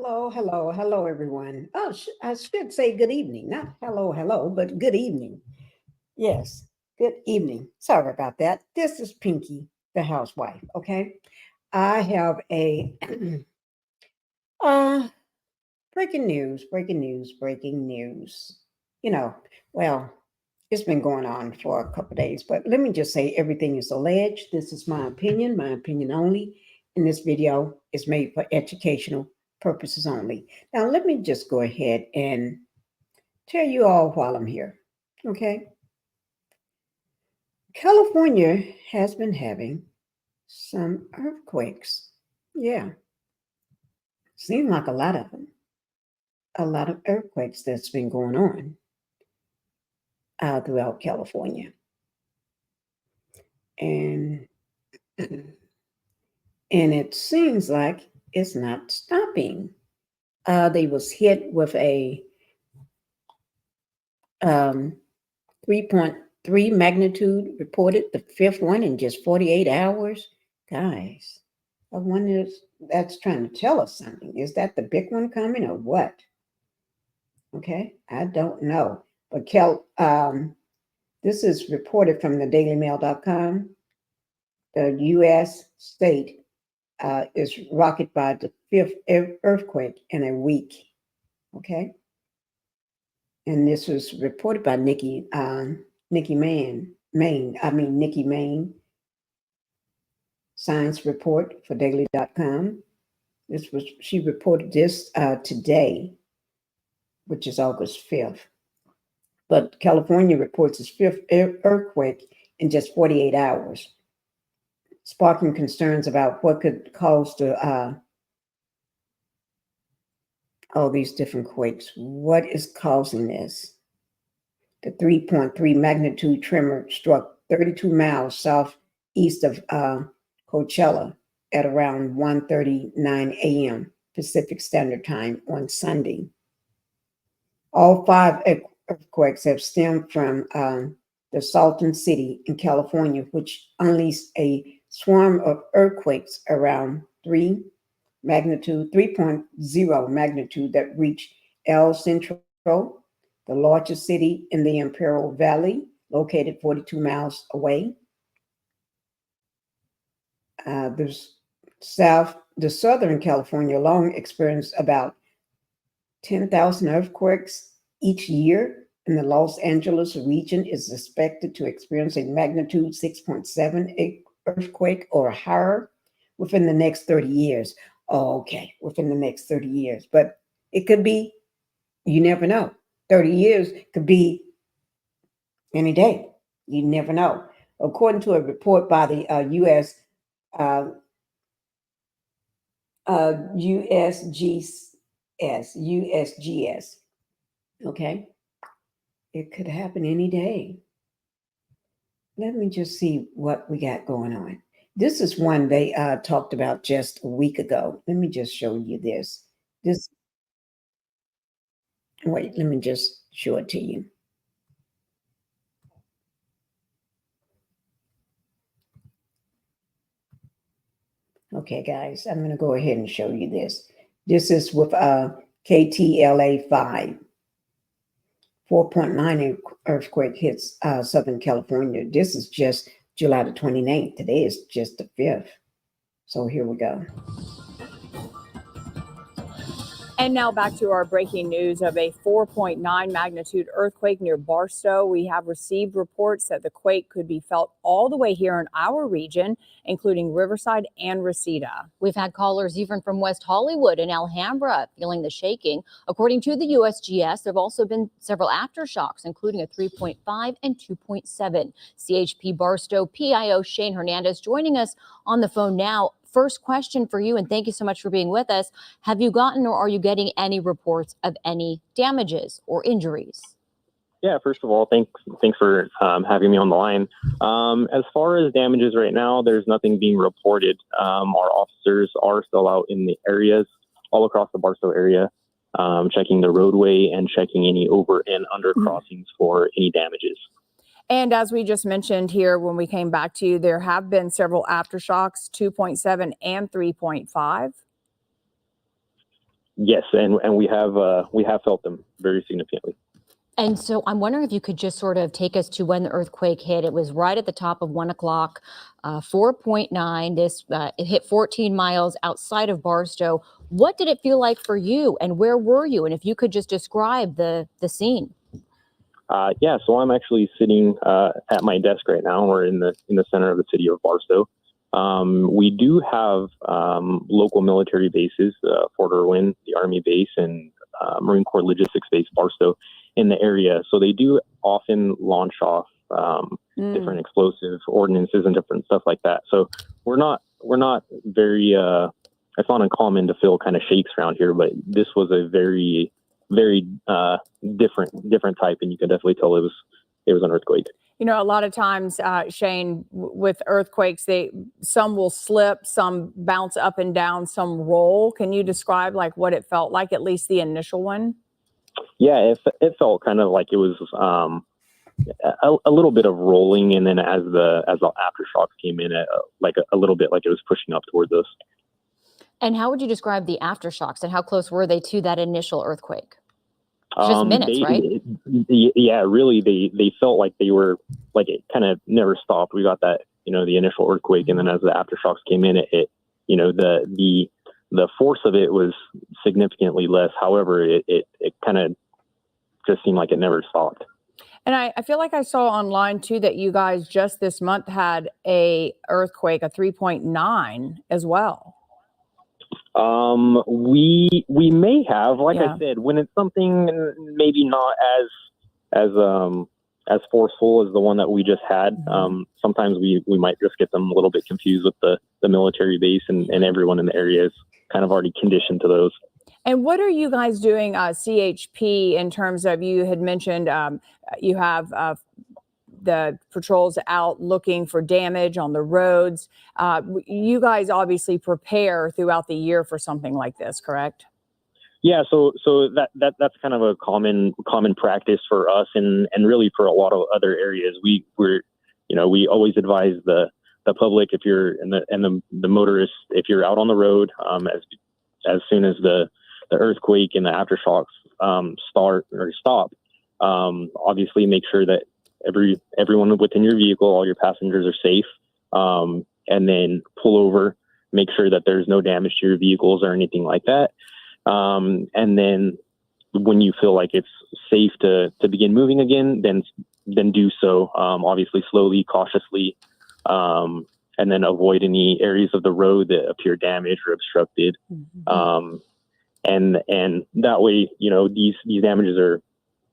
Hello, everyone. Oh, I should say good evening, not hello, but good evening. Yes, good evening. Sorry about that. This is Pinky, the housewife. Okay, I have a uh, breaking news. You know, well, it's been going on for a couple of days, but let me just say everything is alleged. This is my opinion only, and this video is made for educational purposes only. Now, let me just go ahead and tell you all while I'm here. Okay, California has been having some earthquakes. Yeah, seems like a lot of them. A lot of earthquakes that's been going on throughout California, and and it seems like it's not stopping. They was hit with a um, 3.3 magnitude reported, the fifth one in just 48 hours. Guys, I wonder if that's trying to tell us something. Is that the big one coming or what? Okay, I don't know. But this is reported from the dailymail.com. The U.S. state is rocked by the fifth earthquake in a week. Okay, and this was reported by Nikki Main, science report for daily.com. She reported this today, which is August 5th. But California reports its fifth earthquake in just 48 hours, sparking concerns about what could cause all these different quakes. What is causing this? The 3.3 magnitude tremor struck 32 miles southeast of Coachella at around 1:39 a.m. Pacific Standard Time on Sunday. All five earthquakes have stemmed from the Salton City in California, which unleashed a swarm of earthquakes around 3.0 magnitude that reached El Centro, the largest city in the Imperial Valley, located 42 miles away. The Southern California alone experienced about 10,000 earthquakes each year, and the Los Angeles region is expected to experience a magnitude 6.7 earthquake or higher within the next 30 years. Okay, within the next 30 years. But it could be, you never know. 30 years could be any day. You never know. According to a report by the uh, USGS, okay, it could happen any day. Let me just see what we got going on. This is one they talked about just a week ago. Let me just show you this. Wait, let me just show it to you. Okay, guys, I'm going to go ahead and show you this. This is with KTLA 5. 4.9 earthquake hits Southern California. This is just July the 29th. Today is just the 5th. So here we go. And now back to our breaking news of a 4.9 magnitude earthquake near Barstow. We have received reports that the quake could be felt all the way here in our region, including Riverside and Reseda. We've had callers even from West Hollywood and Alhambra feeling the shaking. According to the USGS, there have also been several aftershocks, including a 3.5 and 2.7. CHP Barstow PIO Shane Hernandez joining us on the phone now. First question for you, and thank you so much for being with us. Have you gotten or are you getting any reports of any damages or injuries? Yeah, first of all, thanks for having me on the line. As far as damages right now, there's nothing being reported. Our officers are still out in the areas all across the Barstow area, checking the roadway and checking any over and under crossings for any damages. And as we just mentioned here when we came back to you, there have been several aftershocks, 2.7 and 3.5. Yes, and we have felt them very significantly. And so I'm wondering if you could just sort of take us to when the earthquake hit. It was right at the top of 1 o'clock, 4.9. It hit 14 miles outside of Barstow. What did it feel like for you, and where were you? And if you could just describe the scene. Yeah, so I'm actually sitting at my desk right now. We're in the center of the city of Barstow. We do have local military bases, Fort Irwin, the Army base, and Marine Corps Logistics Base Barstow in the area. So they do often launch off different explosive ordinances and different stuff like that. So we're not very. It's not uncommon to feel kind of shakes around here, but this was a very different type, and you can definitely tell it was an earthquake. You know, a lot of times, Shane, with earthquakes, some will slip, some bounce up and down, some roll. Can you describe like what it felt like, at least the initial one? Yeah, it felt kind of like it was a little bit of rolling, and then as the aftershocks came in, like a little bit like it was pushing up towards us. And how would you describe the aftershocks, and how close were they to that initial earthquake? Just minutes, right? Yeah, really, they felt like they were, like it kind of never stopped. We got that, the initial earthquake, and then as the aftershocks came in, it the force of it was significantly less. However, it kind of just seemed like it never stopped. And I feel like I saw online too that you guys just this month had a earthquake, a 3.9 as well. We may have, like I said, when it's something maybe not as forceful as the one that we just had. Sometimes we might just get them a little bit confused with the military base, and everyone in the area is kind of already conditioned to those. And what are you guys doing, CHP, in terms of, you had mentioned you have the patrols out looking for damage on the roads. You guys obviously prepare throughout the year for something like this, correct? Yeah, so that's kind of a common practice for us, and really for a lot of other areas. We always advise the public, if you're and the motorists, if you're out on the road, as soon as the earthquake and the aftershocks start or stop, obviously make sure that everyone within your vehicle, all your passengers, are safe, and then pull over, make sure that there's no damage to your vehicles or anything like that. And then when you feel like it's safe to begin moving again, then do so, obviously slowly, cautiously, and then avoid any areas of the road that appear damaged or obstructed. And that way, these damages are,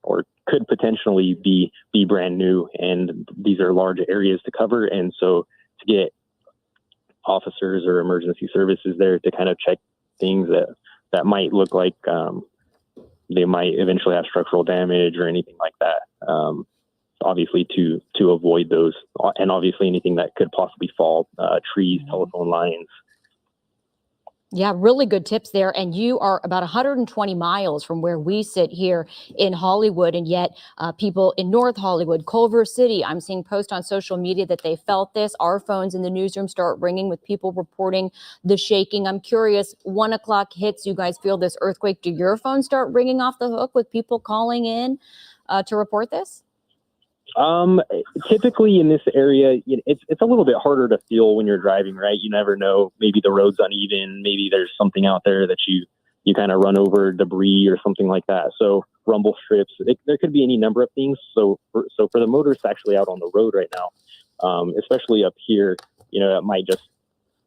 or could potentially be brand new, and these are large areas to cover. And so to get officers or emergency services there to kind of check things that might look like they might eventually have structural damage or anything like that, obviously to avoid those, and obviously anything that could possibly fall, trees, telephone lines. Yeah, really good tips there. And you are about 120 miles from where we sit here in Hollywood. And yet people in North Hollywood, Culver City, I'm seeing posts on social media that they felt this. Our phones in the newsroom start ringing with people reporting the shaking. I'm curious, 1 o'clock hits, you guys feel this earthquake. Do your phones start ringing off the hook with people calling in to report this? Typically in this area, it's a little bit harder to feel when you're driving, right? You never know. Maybe the road's uneven. Maybe there's something out there that you kind of run over, debris or something like that. So rumble strips, there could be any number of things. So for the motorists actually out on the road right now, especially up here, it might just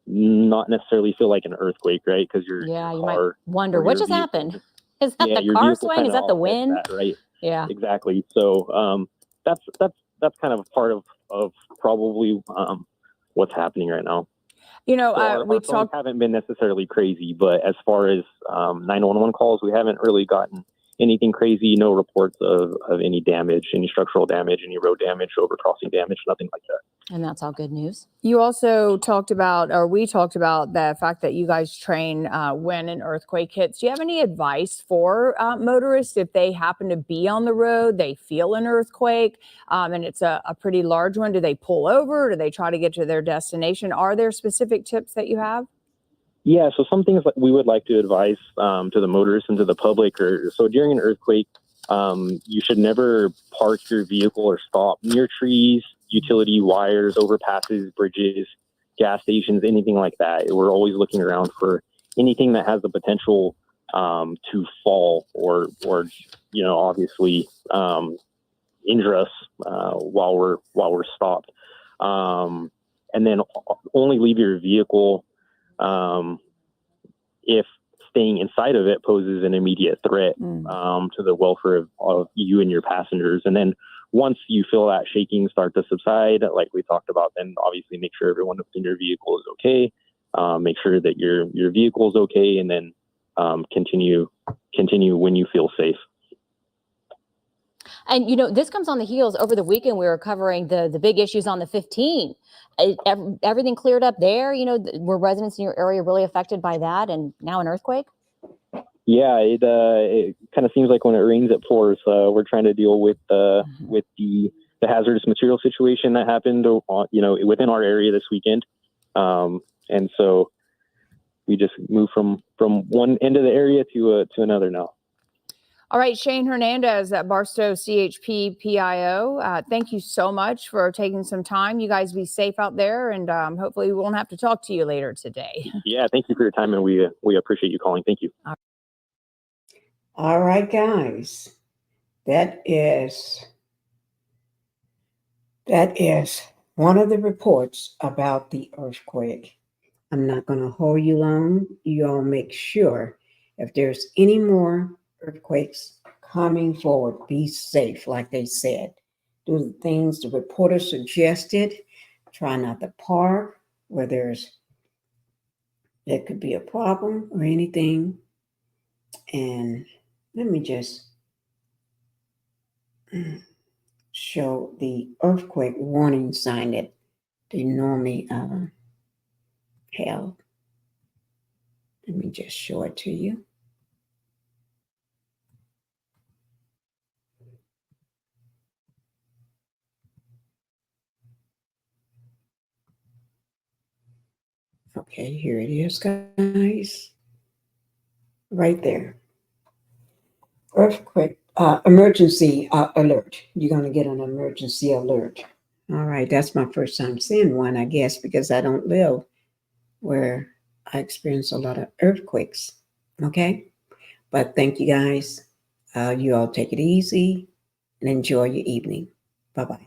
not necessarily feel like an earthquake, right? Because your you car, might wonder what just happened. Is that the car swaying? Is that the wind? Right. Yeah. Exactly. So that's kind of part of probably what's happening right now. We phones haven't been necessarily crazy, but as far as 911 calls, we haven't really gotten anything crazy. No reports of any damage, any structural damage, any road damage, overcrossing damage, nothing like that. And that's all good news. You also talked about, or we talked about, the fact that you guys train when an earthquake hits. Do you have any advice for motorists if they happen to be on the road, they feel an earthquake, and it's a pretty large one? Do they pull over? Do they try to get to their destination? Are there specific tips that you have? Yeah, so some things that we would like to advise to the motorists and to the public are, so during an earthquake, you should never park your vehicle or stop near trees, utility wires, overpasses, bridges, gas stations, anything like that. We're always looking around for anything that has the potential to fall or obviously injure us while we're stopped. And then only leave your vehicle if staying inside of it poses an immediate threat to the welfare of you and your passengers. And then once you feel that shaking start to subside, like we talked about, then obviously make sure everyone in your vehicle is okay. Make sure that your vehicle is okay, and then continue when you feel safe. And, this comes on the heels. Over the weekend, we were covering the big issues on the 15. Everything cleared up there? Were residents in your area really affected by that, and now an earthquake? Yeah, it kind of seems like when it rains, it pours. We're trying to deal with the hazardous material situation that happened, within our area this weekend. And so we just moved from one end of the area to another now. All right, Shane Hernandez at Barstow CHP PIO. Thank you so much for taking some time. You guys be safe out there, and hopefully we won't have to talk to you later today. Yeah, thank you for your time, and we appreciate you calling. Thank you. All right, guys. That is one of the reports about the earthquake. I'm not going to hold you long. You all make sure if there's any more earthquakes coming forward, be safe, like they said. Do the things the reporter suggested. Try not to park where there could be a problem or anything. And let me just show the earthquake warning sign that they normally have. Let me just show it to you. Okay, here it is, guys. Right there. Earthquake emergency alert. You're going to get an emergency alert. All right, that's my first time seeing one, I guess, because I don't live where I experience a lot of earthquakes. Okay, but thank you guys. You all take it easy and enjoy your evening. Bye-bye.